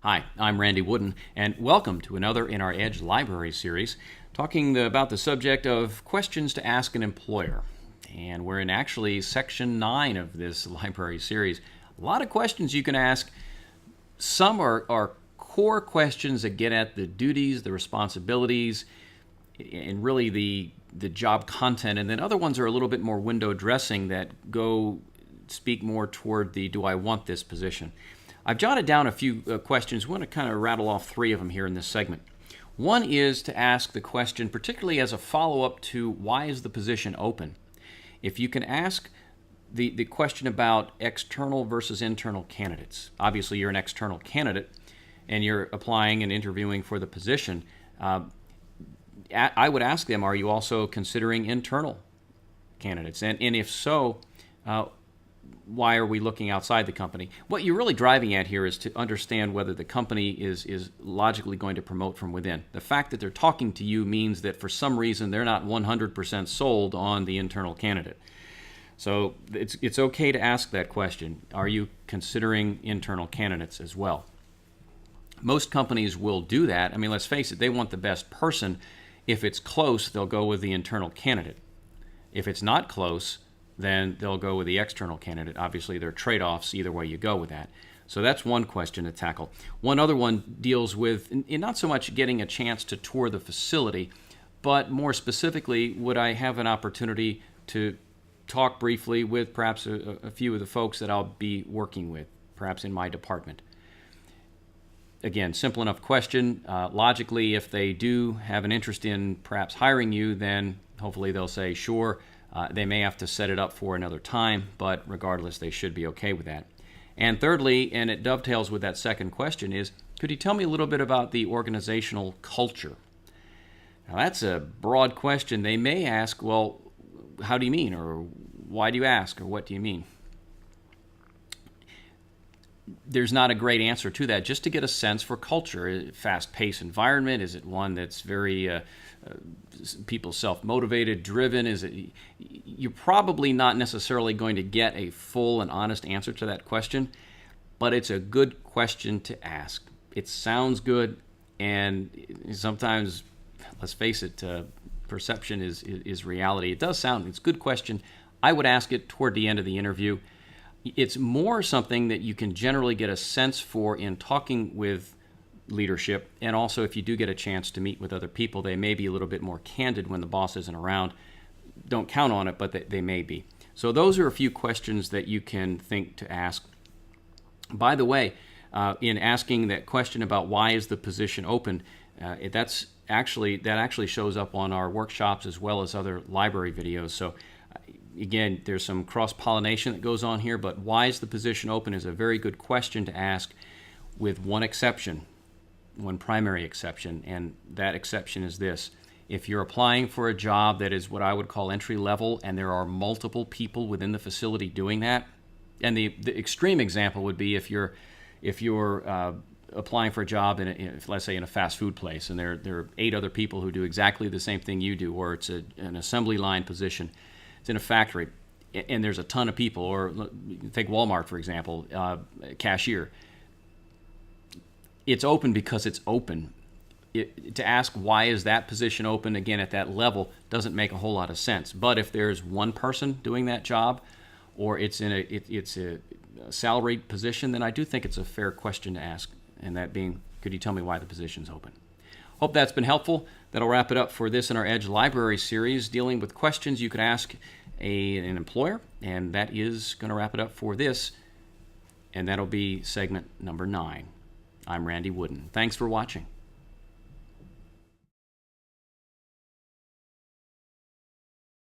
Hi, I'm Randy Wooden, and welcome to another in our Edge Library series, talking about the subject of questions to ask an employer. And we're in actually section 9 of this library series. A lot of questions you can ask. Some are core questions that get at the duties, the responsibilities, and really the job content. And then other ones are a little bit more window dressing that speak more toward the do I want this position. I've jotted down a few questions. I want to kind of rattle off 3 of them here in this segment. One is to ask the question, particularly as a follow-up to why is the position open? If you can ask the question about external versus internal candidates. Obviously, you're an external candidate and you're applying and interviewing for the position. I would ask them, are you also considering internal candidates? And if so, why are we looking outside the company? What you're really driving at here is to understand whether the company is logically going to promote from within. The fact that they're talking to you means that for some reason they're not 100% sold on the internal candidate. So it's okay to ask that question. Are you considering internal candidates as well? Most companies will do that. I mean, let's face it, they want the best person. If it's close, they'll go with the internal candidate. If it's not close, then they'll go with the external candidate. Obviously, there are trade-offs either way you go with that. So that's one question to tackle. One other one deals with not so much getting a chance to tour the facility, but more specifically, would I have an opportunity to talk briefly with perhaps a few of the folks that I'll be working with, perhaps in my department? Again, simple enough question. Logically, if they do have an interest in perhaps hiring you, then hopefully they'll say, sure. They may have to set it up for another time, but regardless, they should be okay with that. And thirdly, and it dovetails with that second question, is could you tell me a little bit about the organizational culture? Now, that's a broad question. They may ask, well, how do you mean? Or why do you ask? Or what do you mean? There's not a great answer to that. Just to get a sense for culture, fast-paced environment, is it one that's very people self-motivated, driven? Is it? You're probably not necessarily going to get a full and honest answer to that question, but it's a good question to ask. It sounds good, and sometimes, let's face it, perception is reality. It does sound, it's a good question. I would ask it toward the end of the interview. It's more something that you can generally get a sense for in talking with leadership, and also if you do get a chance to meet with other people, they may be a little bit more candid when the boss isn't around. Don't count on it, but they may be. So those are a few questions that you can think to ask. By the way, in asking that question about why is the position open, that actually shows up on our workshops as well as other library videos. So again, there's some cross-pollination that goes on here, but why is the position open is a very good question to ask, with one exception, one primary exception, and that exception is this. If you're applying for a job that is what I would call entry level and there are multiple people within the facility doing that, and the extreme example would be if you're applying for a job let's say in a fast food place and there are 8 other people who do exactly the same thing you do, or it's an assembly line position. It's in a factory, and there's a ton of people. Or take Walmart, for example, cashier. It's open because it's open. To ask why is that position open, again, at that level, doesn't make a whole lot of sense. But if there's one person doing that job, or it's a salaried position, then I do think it's a fair question to ask, and that being, could you tell me why the position's open? Hope that's been helpful. That'll wrap it up for this in our Edge Library series, dealing with questions you could ask an employer, and that is going to wrap it up for this, and that'll be segment number 9. I'm Randy Wooden. Thanks for watching.